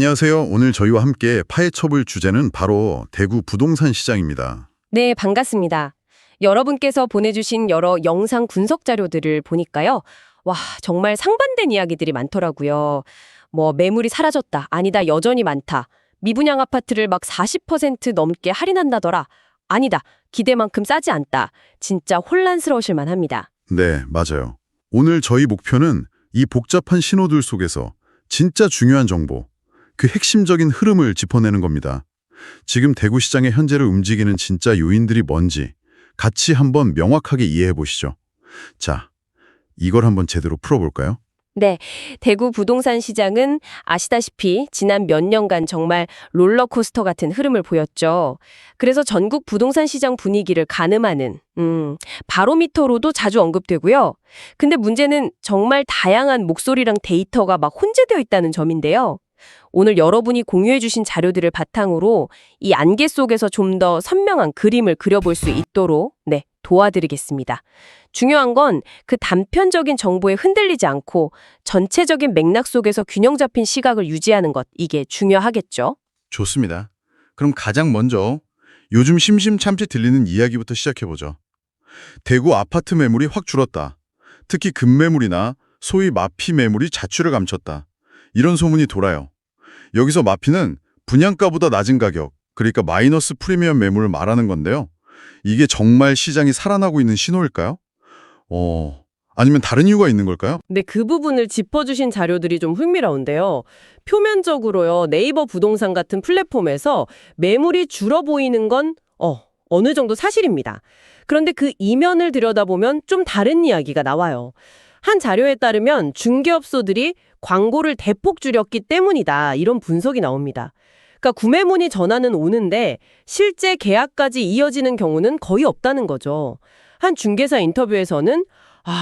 안녕하세요. 오늘 저희와 함께 파헤쳐볼 주제는 바로 대구 부동산 시장입니다. 네, 반갑습니다. 여러분께서 보내주신 여러 영상 분석 자료들을 보니까요. 와, 정말 상반된 이야기들이 많더라고요. 뭐, 매물이 사라졌다. 아니다. 여전히 많다. 미분양 아파트를 막 40% 넘게 할인한다더라. 아니다. 기대만큼 싸지 않다. 진짜 혼란스러우실 만합니다. 네, 맞아요. 오늘 저희 목표는 이 복잡한 신호들 속에서 진짜 중요한 정보, 그 핵심적인 흐름을 짚어내는 겁니다. 지금 대구 시장의 현재를 움직이는 진짜 요인들이 뭔지 같이 한번 명확하게 이해해 보시죠. 자, 이걸 한번 제대로 풀어볼까요? 네, 대구 부동산 시장은 아시다시피 지난 몇 년간 정말 롤러코스터 같은 흐름을 보였죠. 그래서 전국 부동산 시장 분위기를 가늠하는 바로미터로도 자주 언급되고요. 근데 문제는 정말 다양한 목소리랑 데이터가 막 혼재되어 있다는 점인데요. 오늘 여러분이 공유해 주신 자료들을 바탕으로 이 안개 속에서 좀 더 선명한 그림을 그려볼 수 있도록 도와드리겠습니다. 중요한 건 그 단편적인 정보에 흔들리지 않고 전체적인 맥락 속에서 균형 잡힌 시각을 유지하는 것, 이게 중요하겠죠? 좋습니다. 그럼 가장 먼저 요즘 심심참치 들리는 이야기부터 시작해보죠. 대구 아파트 매물이 확 줄었다. 특히 급매물이나 소위 마피 매물이 자취를 감췄다. 이런 소문이 돌아요. 여기서 마피는 분양가보다 낮은 가격, 그러니까 마이너스 프리미엄 매물을 말하는 건데요. 이게 정말 시장이 살아나고 있는 신호일까요? 아니면 다른 이유가 있는 걸까요? 네, 그 부분을 짚어주신 자료들이 좀 흥미로운데요. 표면적으로요, 네이버 부동산 같은 플랫폼에서 매물이 줄어 보이는 건 어느 정도 사실입니다. 그런데 그 이면을 들여다보면 좀 다른 이야기가 나와요. 한 자료에 따르면 중개업소들이 광고를 대폭 줄였기 때문이다, 이런 분석이 나옵니다. 그러니까 구매문의 전화는 오는데 실제 계약까지 이어지는 경우는 거의 없다는 거죠. 한 중개사 인터뷰에서는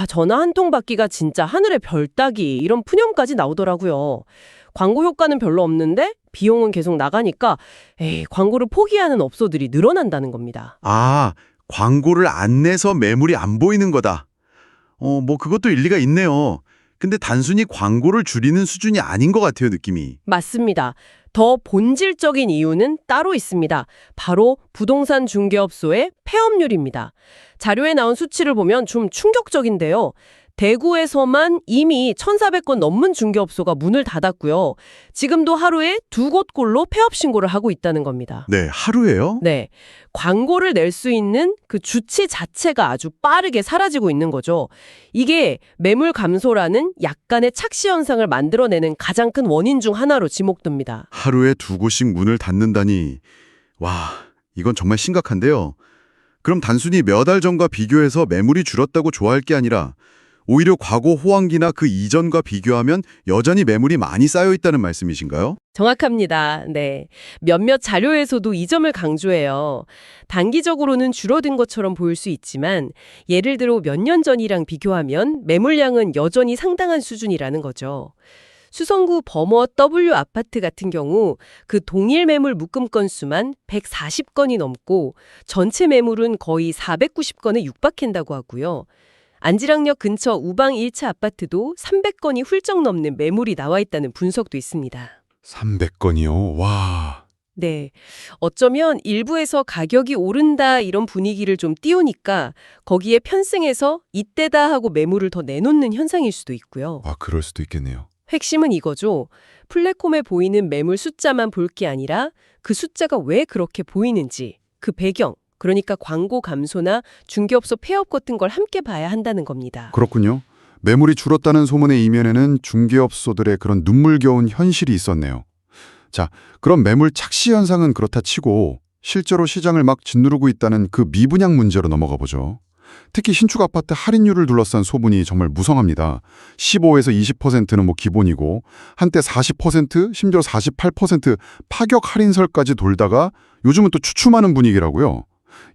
전화 한 통 받기가 진짜 하늘의 별 따기, 이런 푸념까지 나오더라고요. 광고 효과는 별로 없는데 비용은 계속 나가니까 광고를 포기하는 업소들이 늘어난다는 겁니다. 광고를 안 내서 매물이 안 보이는 거다. 그것도 일리가 있네요. 근데 단순히 광고를 줄이는 수준이 아닌 것 같아요, 느낌이. 맞습니다. 더 본질적인 이유는 따로 있습니다. 바로 부동산 중개업소의 폐업률입니다. 자료에 나온 수치를 보면 좀 충격적인데요. 대구에서만 이미 1,400건 넘는 중개업소가 문을 닫았고요. 지금도 하루에 2곳꼴로 폐업 신고를 하고 있다는 겁니다. 네, 하루에요? 네, 광고를 낼 수 있는 그 주체 자체가 아주 빠르게 사라지고 있는 거죠. 이게 매물 감소라는 약간의 착시 현상을 만들어내는 가장 큰 원인 중 하나로 지목됩니다. 하루에 2곳씩 문을 닫는다니. 와, 이건 정말 심각한데요. 그럼 단순히 몇 달 전과 비교해서 매물이 줄었다고 좋아할 게 아니라 오히려 과거 호황기나 그 이전과 비교하면 여전히 매물이 많이 쌓여 있다는 말씀이신가요? 정확합니다. 네. 몇몇 자료에서도 이 점을 강조해요. 단기적으로는 줄어든 것처럼 보일 수 있지만 예를 들어 몇 년 전이랑 비교하면 매물량은 여전히 상당한 수준이라는 거죠. 수성구 범어 W 아파트 같은 경우 그 동일 매물 묶음 건수만 140건이 넘고 전체 매물은 거의 490건에 육박한다고 하고요. 안지랑역 근처 우방 1차 아파트도 300건이 훌쩍 넘는 매물이 나와 있다는 분석도 있습니다. 300건이요? 와. 네. 어쩌면 일부에서 가격이 오른다 이런 분위기를 좀 띄우니까 거기에 편승해서 이때다 하고 매물을 더 내놓는 현상일 수도 있고요. 그럴 수도 있겠네요. 핵심은 이거죠. 플랫폼에 보이는 매물 숫자만 볼 게 아니라 그 숫자가 왜 그렇게 보이는지, 그 배경, 그러니까 광고 감소나 중개업소 폐업 같은 걸 함께 봐야 한다는 겁니다. 그렇군요. 매물이 줄었다는 소문의 이면에는 중개업소들의 그런 눈물겨운 현실이 있었네요. 자, 그럼 매물 착시 현상은 그렇다 치고 실제로 시장을 막 짓누르고 있다는 그 미분양 문제로 넘어가 보죠. 특히 신축 아파트 할인율을 둘러싼 소문이 정말 무성합니다. 15에서 20%는 기본이고 한때 40%, 심지어 48% 파격 할인설까지 돌다가 요즘은 또 추춤하는 분위기라고요.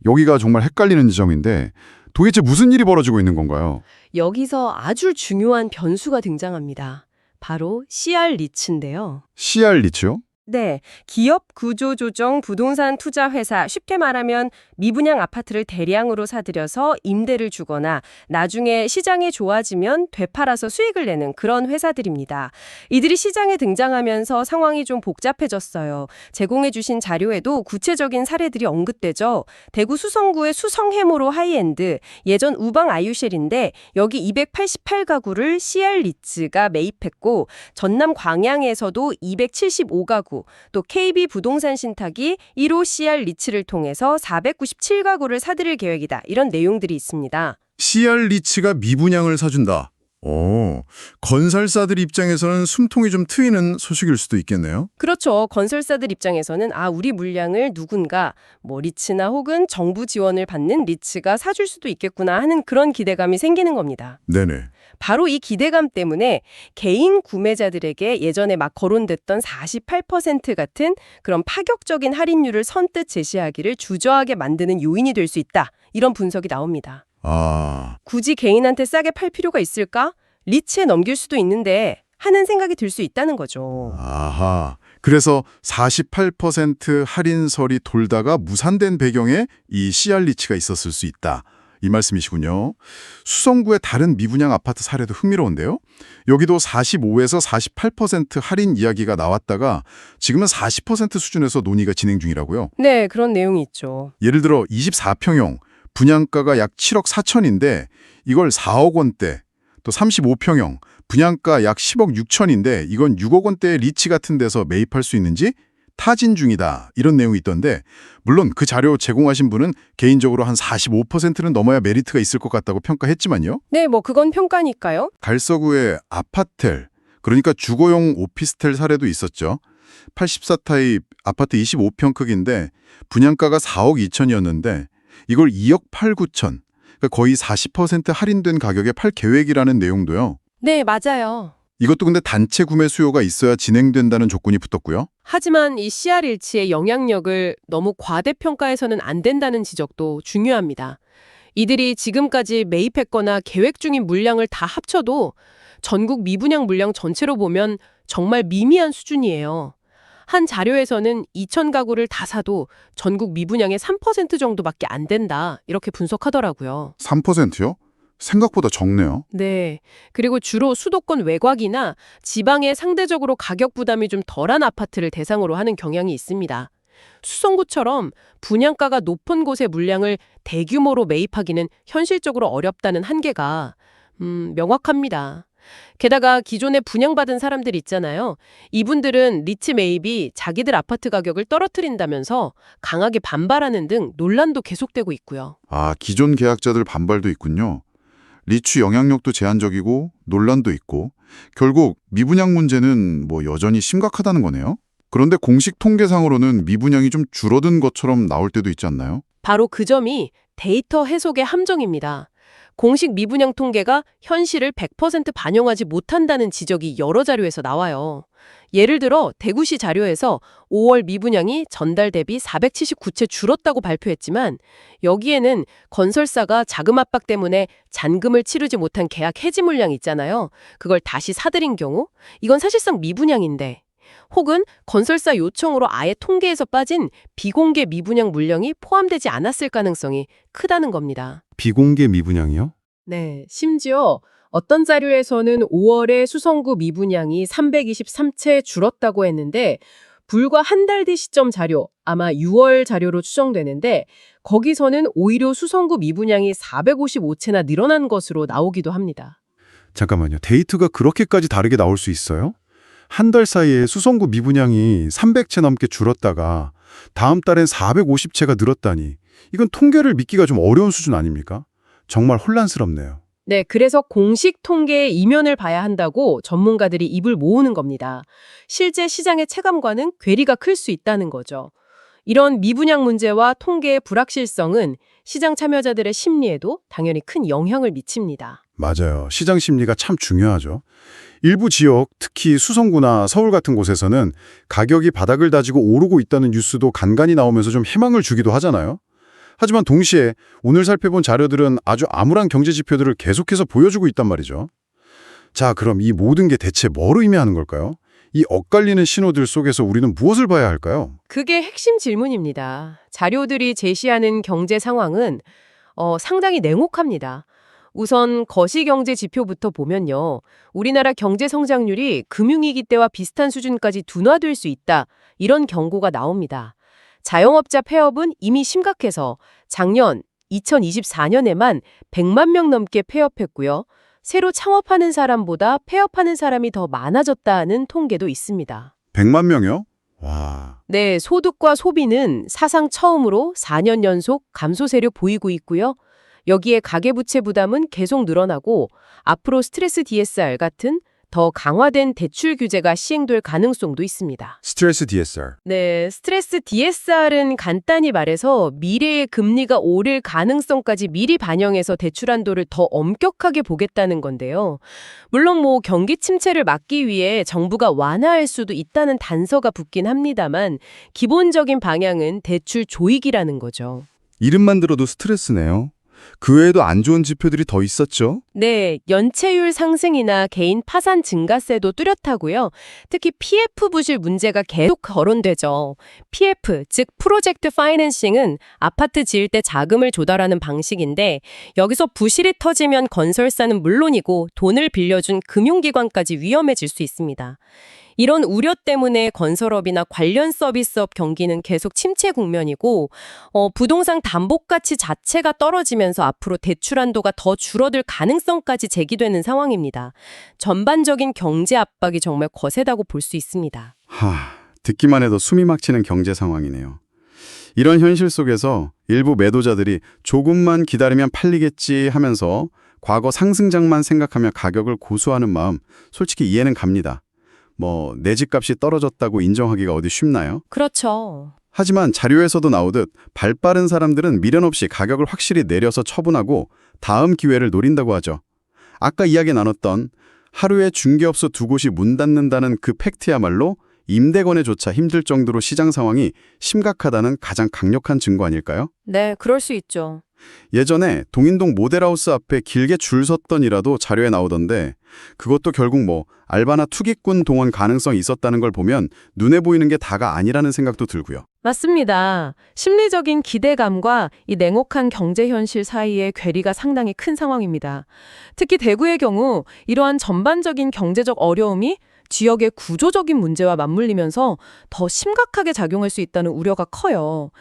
여기가 정말 헷갈리는 지점인데 도대체 무슨 일이 벌어지고 있는 건가요? 여기서 아주 중요한 변수가 등장합니다. 바로 CR 리츠인데요. CR 리츠요? 네, 기업 구조 조정 부동산 투자 회사, 쉽게 말하면 미분양 아파트를 대량으로 사들여서 임대를 주거나 나중에 시장이 좋아지면 되팔아서 수익을 내는 그런 회사들입니다. 이들이 시장에 등장하면서 상황이 좀 복잡해졌어요. 제공해 주신 자료에도 구체적인 사례들이 언급되죠. 대구 수성구의 수성해모로 하이엔드, 예전 우방 아유쉘인데 여기 288가구를 CR 리츠가 매입했고 전남 광양에서도 275가구, 또 KB 부동산 신탁이 1호 CR 리츠를 통해서 497가구를 사들일 계획이다. 이런 내용들이 있습니다. CR 리츠가 미분양을 사준다. 건설사들 입장에서는 숨통이 좀 트이는 소식일 수도 있겠네요. 그렇죠. 건설사들 입장에서는 우리 물량을 누군가 리츠나 혹은 정부 지원을 받는 리츠가 사줄 수도 있겠구나 하는 그런 기대감이 생기는 겁니다. 네네. 바로 이 기대감 때문에 개인 구매자들에게 예전에 막 거론됐던 48% 같은 그런 파격적인 할인율을 선뜻 제시하기를 주저하게 만드는 요인이 될 수 있다. 이런 분석이 나옵니다. 굳이 개인한테 싸게 팔 필요가 있을까? 리츠에 넘길 수도 있는데 하는 생각이 들 수 있다는 거죠. 아하. 그래서 48% 할인설이 돌다가 무산된 배경에 이 CR 리츠가 있었을 수 있다. 이 말씀이시군요. 수성구의 다른 미분양 아파트 사례도 흥미로운데요. 여기도 45에서 48% 할인 이야기가 나왔다가 지금은 40% 수준에서 논의가 진행 중이라고요. 네, 그런 내용이 있죠. 예를 들어 24평형, 분양가가 약 7억 4천인데 이걸 4억 원대, 또 35평형, 분양가 약 10억 6천인데 이건 6억 원대의 리츠 같은 데서 매입할 수 있는지 타진 중이다. 이런 내용이 있던데 물론 그 자료 제공하신 분은 개인적으로 한 45%는 넘어야 메리트가 있을 것 같다고 평가했지만요. 네, 그건 평가니까요. 갈서구의 아파텔, 그러니까 주거용 오피스텔 사례도 있었죠. 84타입 아파트 25평 크기인데 분양가가 4억 2천이었는데 이걸 2억 8, 9천, 그러니까 거의 40% 할인된 가격에 팔 계획이라는 내용도요. 네, 맞아요. 이것도 근데 단체 구매 수요가 있어야 진행된다는 조건이 붙었고요. 하지만 이 CR 일치의 영향력을 너무 과대평가해서는 안 된다는 지적도 중요합니다. 이들이 지금까지 매입했거나 계획 중인 물량을 다 합쳐도 전국 미분양 물량 전체로 보면 정말 미미한 수준이에요. 한 자료에서는 2,000가구를 다 사도 전국 미분양의 3% 정도밖에 안 된다. 이렇게 분석하더라고요. 3%요? 생각보다 적네요. 네. 그리고 주로 수도권 외곽이나 지방에 상대적으로 가격 부담이 좀 덜한 아파트를 대상으로 하는 경향이 있습니다. 수성구처럼 분양가가 높은 곳의 물량을 대규모로 매입하기는 현실적으로 어렵다는 한계가 명확합니다. 게다가 기존에 분양받은 사람들 있잖아요. 이분들은 리츠 매입이 자기들 아파트 가격을 떨어뜨린다면서 강하게 반발하는 등 논란도 계속되고 있고요. 기존 계약자들 반발도 있군요. 리츠 영향력도 제한적이고 논란도 있고 결국 미분양 문제는 여전히 심각하다는 거네요. 그런데 공식 통계상으로는 미분양이 좀 줄어든 것처럼 나올 때도 있지 않나요? 바로 그 점이 데이터 해석의 함정입니다. 공식 미분양 통계가 현실을 100% 반영하지 못한다는 지적이 여러 자료에서 나와요. 예를 들어 대구시 자료에서 5월 미분양이 전달 대비 479채 줄었다고 발표했지만 여기에는 건설사가 자금 압박 때문에 잔금을 치르지 못한 계약 해지 물량 있잖아요. 그걸 다시 사들인 경우 이건 사실상 미분양인데 혹은 건설사 요청으로 아예 통계에서 빠진 비공개 미분양 물량이 포함되지 않았을 가능성이 크다는 겁니다. 비공개 미분양이요? 네, 심지어 어떤 자료에서는 5월에 수성구 미분양이 323채 줄었다고 했는데 불과 한 달 뒤 시점 자료, 아마 6월 자료로 추정되는데 거기서는 오히려 수성구 미분양이 455채나 늘어난 것으로 나오기도 합니다. 잠깐만요. 데이터가 그렇게까지 다르게 나올 수 있어요? 한 달 사이에 수성구 미분양이 300채 넘게 줄었다가 다음 달엔 450채가 늘었다니 이건 통계를 믿기가 좀 어려운 수준 아닙니까? 정말 혼란스럽네요. 네, 그래서 공식 통계의 이면을 봐야 한다고 전문가들이 입을 모으는 겁니다. 실제 시장의 체감과는 괴리가 클 수 있다는 거죠. 이런 미분양 문제와 통계의 불확실성은 시장 참여자들의 심리에도 당연히 큰 영향을 미칩니다. 맞아요. 시장 심리가 참 중요하죠. 일부 지역, 특히 수성구나 서울 같은 곳에서는 가격이 바닥을 다지고 오르고 있다는 뉴스도 간간히 나오면서 좀 희망을 주기도 하잖아요. 하지만 동시에 오늘 살펴본 자료들은 아주 암울한 경제 지표들을 계속해서 보여주고 있단 말이죠. 자, 그럼 이 모든 게 대체 뭘 의미하는 걸까요? 이 엇갈리는 신호들 속에서 우리는 무엇을 봐야 할까요? 그게 핵심 질문입니다. 자료들이 제시하는 경제 상황은 상당히 냉혹합니다. 우선 거시경제 지표부터 보면요. 우리나라 경제 성장률이 금융위기 때와 비슷한 수준까지 둔화될 수 있다. 이런 경고가 나옵니다. 자영업자 폐업은 이미 심각해서 작년 2024년에만 100만 명 넘게 폐업했고요. 새로 창업하는 사람보다 폐업하는 사람이 더 많아졌다는 통계도 있습니다. 100만 명이요? 와, 네, 소득과 소비는 사상 처음으로 4년 연속 감소 세력 보이고 있고요. 여기에 가계부채 부담은 계속 늘어나고 앞으로 스트레스 DSR 같은 더 강화된 대출 규제가 시행될 가능성도 있습니다. 스트레스 DSR. 네, 스트레스 DSR은 간단히 말해서 미래의 금리가 오를 가능성까지 미리 반영해서 대출 한도를 더 엄격하게 보겠다는 건데요. 물론 경기 침체를 막기 위해 정부가 완화할 수도 있다는 단서가 붙긴 합니다만 기본적인 방향은 대출 조익이라는 거죠. 이름만 들어도 스트레스네요. 그 외에도 안 좋은 지표들이 더 있었죠? 네, 연체율 상승이나 개인 파산 증가세도 뚜렷하고요. 특히 PF 부실 문제가 계속 거론되죠. PF, 즉 프로젝트 파이낸싱은 아파트 지을 때 자금을 조달하는 방식인데 여기서 부실이 터지면 건설사는 물론이고 돈을 빌려준 금융기관까지 위험해질 수 있습니다. 이런 우려 때문에 건설업이나 관련 서비스업 경기는 계속 침체 국면이고 부동산 담보 가치 자체가 떨어지면서 앞으로 대출 한도가 더 줄어들 가능성까지 제기되는 상황입니다. 전반적인 경제 압박이 정말 거세다고 볼 수 있습니다. 듣기만 해도 숨이 막히는 경제 상황이네요. 이런 현실 속에서 일부 매도자들이 조금만 기다리면 팔리겠지 하면서 과거 상승장만 생각하며 가격을 고수하는 마음 솔직히 이해는 갑니다. 내 집값이 떨어졌다고 인정하기가 어디 쉽나요? 그렇죠. 하지만 자료에서도 나오듯 발 빠른 사람들은 미련 없이 가격을 확실히 내려서 처분하고 다음 기회를 노린다고 하죠. 아까 이야기 나눴던 하루에 중개업소 2곳이 문 닫는다는 그 팩트야말로 임대건에조차 힘들 정도로 시장 상황이 심각하다는 가장 강력한 증거 아닐까요? 네, 그럴 수 있죠. 예전에 동인동 모델하우스 앞에 길게 줄 섰던이라도 자료에 나오던데 그것도 결국 알바나 투기꾼 동원 가능성이 있었다는 걸 보면 눈에 보이는 게 다가 아니라는 생각도 들고요. 맞습니다. 심리적인 기대감과 이 냉혹한 경제 현실 사이의 괴리가 상당히 큰 상황입니다. 특히 대구의 경우 이러한 전반적인 경제적 어려움이 지역의 구조적인 문제와 맞물리면서 더 심각하게 작용할 수 있다는 우려가 커요.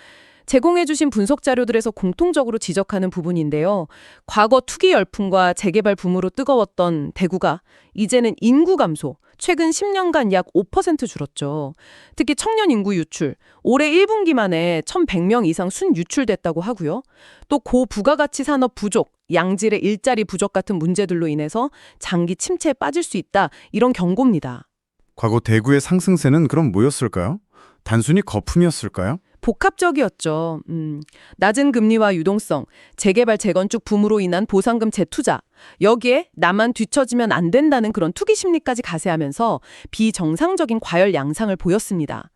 제공해주신 분석 자료들에서 공통적으로 지적하는 부분인데요. 과거 투기 열풍과 재개발 붐으로 뜨거웠던 대구가 이제는 인구 감소, 최근 10년간 약 5% 줄었죠. 특히 청년 인구 유출, 올해 1분기 만에 1,100명 이상 순 유출됐다고 하고요. 또 고부가가치 산업 부족, 양질의 일자리 부족 같은 문제들로 인해서 장기 침체에 빠질 수 있다. 이런 경고입니다. 과거 대구의 상승세는 그럼 뭐였을까요? 단순히 거품이었을까요? 복합적이었죠. 낮은 금리와 유동성, 재개발 재건축 붐으로 인한 보상금 재투자, 여기에 나만 뒤처지면 안 된다는 그런 투기 심리까지 가세하면서 비정상적인 과열 양상을 보였습니다.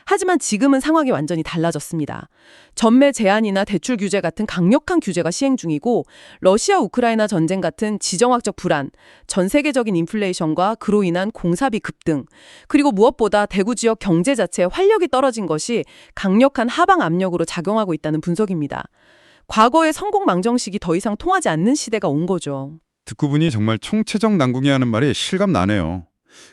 하지만 지금은 상황이 완전히 달라졌습니다. 전매 제한이나 대출 규제 같은 강력한 규제가 시행 중이고 러시아 우크라이나 전쟁 같은 지정학적 불안, 전 세계적인 인플레이션과 그로 인한 공사비 급등, 그리고 무엇보다 대구 지역 경제 자체의 활력이 떨어진 것이 강력한 하방 압력으로 작용하고 있다는 분석입니다. 과거의 성공 망정식이 더 이상 통하지 않는 시대가 온 거죠. 듣고 보니 정말 총체적 난국이라는 말이 실감 나네요.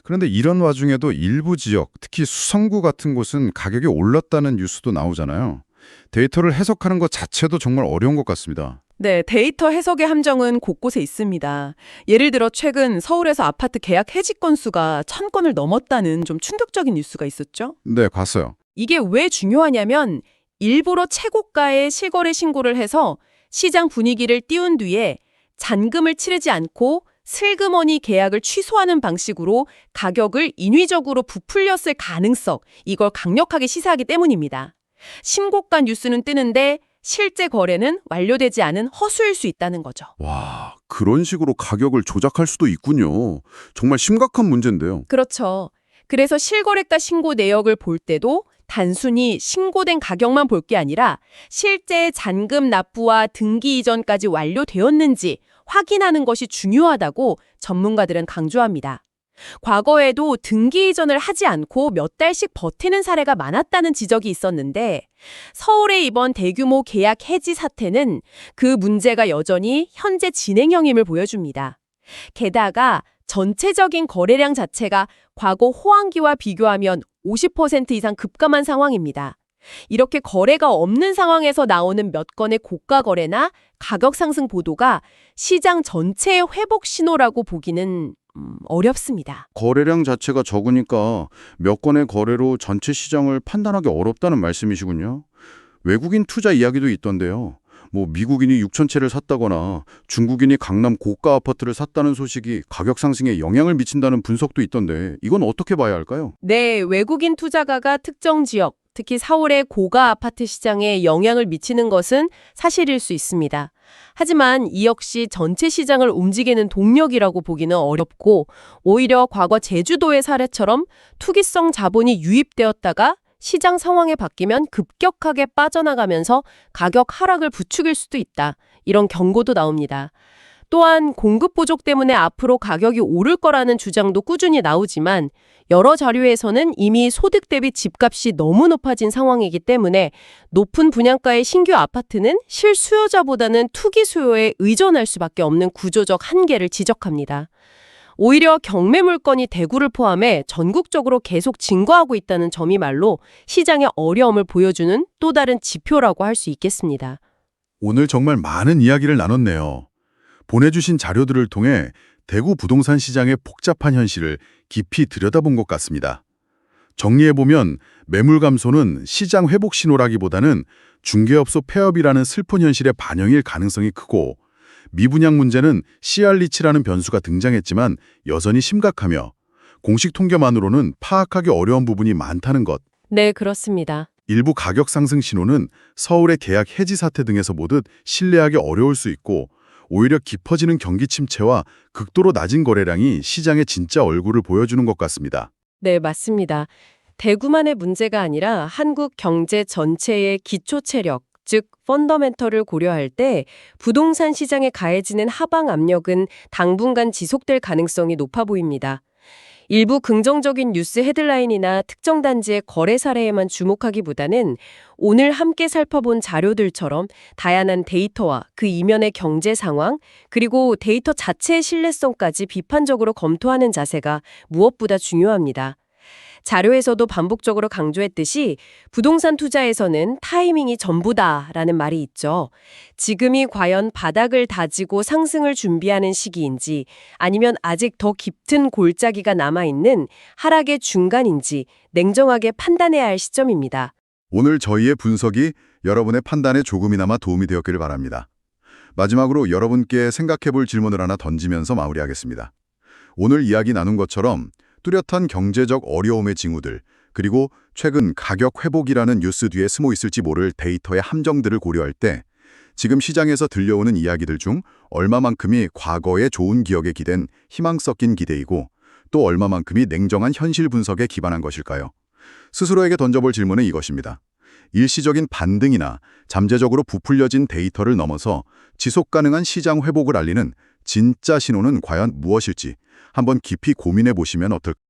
그런데 이런 와중에도 일부 지역, 특히 수성구 같은 곳은 가격이 올랐다는 뉴스도 나오잖아요. 데이터를 해석하는 것 자체도 정말 어려운 것 같습니다. 네, 데이터 해석의 함정은 곳곳에 있습니다. 예를 들어 최근 서울에서 아파트 계약 해지 건수가 1,000건을 넘었다는 좀 충격적인 뉴스가 있었죠. 네, 봤어요. 이게 왜 중요하냐면 일부러 최고가의 실거래 신고를 해서 시장 분위기를 띄운 뒤에 잔금을 치르지 않고 슬그머니 계약을 취소하는 방식으로 가격을 인위적으로 부풀렸을 가능성, 이걸 강력하게 시사하기 때문입니다. 신고가 뉴스는 뜨는데 실제 거래는 완료되지 않은 허수일 수 있다는 거죠. 와, 그런 식으로 가격을 조작할 수도 있군요. 정말 심각한 문제인데요. 그렇죠. 그래서 실거래가 신고 내역을 볼 때도 단순히 신고된 가격만 볼 게 아니라 실제 잔금 납부와 등기 이전까지 완료되었는지 확인하는 것이 중요하다고 전문가들은 강조합니다. 과거에도 등기 이전을 하지 않고 몇 달씩 버티는 사례가 많았다는 지적이 있었는데 서울의 이번 대규모 계약 해지 사태는 그 문제가 여전히 현재 진행형임을 보여줍니다. 게다가 전체적인 거래량 자체가 과거 호황기와 비교하면 50% 이상 급감한 상황입니다. 이렇게 거래가 없는 상황에서 나오는 몇 건의 고가 거래나 가격 상승 보도가 시장 전체의 회복 신호라고 보기는 어렵습니다. 거래량 자체가 적으니까 몇 건의 거래로 전체 시장을 판단하기 어렵다는 말씀이시군요. 외국인 투자 이야기도 있던데요. 미국인이 6천 채를 샀다거나 중국인이 강남 고가 아파트를 샀다는 소식이 가격 상승에 영향을 미친다는 분석도 있던데 이건 어떻게 봐야 할까요? 네, 외국인 투자가가 특정 지역, 특히 서울의 고가 아파트 시장에 영향을 미치는 것은 사실일 수 있습니다. 하지만 이 역시 전체 시장을 움직이는 동력이라고 보기는 어렵고 오히려 과거 제주도의 사례처럼 투기성 자본이 유입되었다가 시장 상황에 바뀌면 급격하게 빠져나가면서 가격 하락을 부추길 수도 있다. 이런 경고도 나옵니다. 또한 공급 부족 때문에 앞으로 가격이 오를 거라는 주장도 꾸준히 나오지만 여러 자료에서는 이미 소득 대비 집값이 너무 높아진 상황이기 때문에 높은 분양가의 신규 아파트는 실수요자보다는 투기 수요에 의존할 수밖에 없는 구조적 한계를 지적합니다. 오히려 경매 물건이 대구를 포함해 전국적으로 계속 증가하고 있다는 점이 말로 시장의 어려움을 보여주는 또 다른 지표라고 할 수 있겠습니다. 오늘 정말 많은 이야기를 나눴네요. 보내주신 자료들을 통해 대구 부동산 시장의 복잡한 현실을 깊이 들여다본 것 같습니다. 정리해보면 매물 감소는 시장 회복 신호라기보다는 중개업소 폐업이라는 슬픈 현실의 반영일 가능성이 크고 미분양 문제는 CR리치라는 변수가 등장했지만 여전히 심각하며 공식 통계만으로는 파악하기 어려운 부분이 많다는 것. 네, 그렇습니다. 일부 가격 상승 신호는 서울의 계약 해지 사태 등에서 보듯 신뢰하기 어려울 수 있고 오히려 깊어지는 경기 침체와 극도로 낮은 거래량이 시장의 진짜 얼굴을 보여주는 것 같습니다. 네, 맞습니다. 대구만의 문제가 아니라 한국 경제 전체의 기초 체력, 즉 펀더멘털을 고려할 때 부동산 시장에 가해지는 하방 압력은 당분간 지속될 가능성이 높아 보입니다. 일부 긍정적인 뉴스 헤드라인이나 특정 단지의 거래 사례에만 주목하기보다는 오늘 함께 살펴본 자료들처럼 다양한 데이터와 그 이면의 경제 상황, 그리고 데이터 자체의 신뢰성까지 비판적으로 검토하는 자세가 무엇보다 중요합니다. 자료에서도 반복적으로 강조했듯이 부동산 투자에서는 타이밍이 전부다라는 말이 있죠. 지금이 과연 바닥을 다지고 상승을 준비하는 시기인지 아니면 아직 더 깊은 골짜기가 남아있는 하락의 중간인지 냉정하게 판단해야 할 시점입니다. 오늘 저희의 분석이 여러분의 판단에 조금이나마 도움이 되었기를 바랍니다. 마지막으로 여러분께 생각해볼 질문을 하나 던지면서 마무리하겠습니다. 오늘 이야기 나눈 것처럼 뚜렷한 경제적 어려움의 징후들, 그리고 최근 가격 회복이라는 뉴스 뒤에 숨어 있을지 모를 데이터의 함정들을 고려할 때 지금 시장에서 들려오는 이야기들 중 얼마만큼이 과거의 좋은 기억에 기댄 희망 섞인 기대이고 또 얼마만큼이 냉정한 현실 분석에 기반한 것일까요? 스스로에게 던져볼 질문은 이것입니다. 일시적인 반등이나 잠재적으로 부풀려진 데이터를 넘어서 지속 가능한 시장 회복을 알리는 진짜 신호는 과연 무엇일지 한번 깊이 고민해 보시면 어떨까요?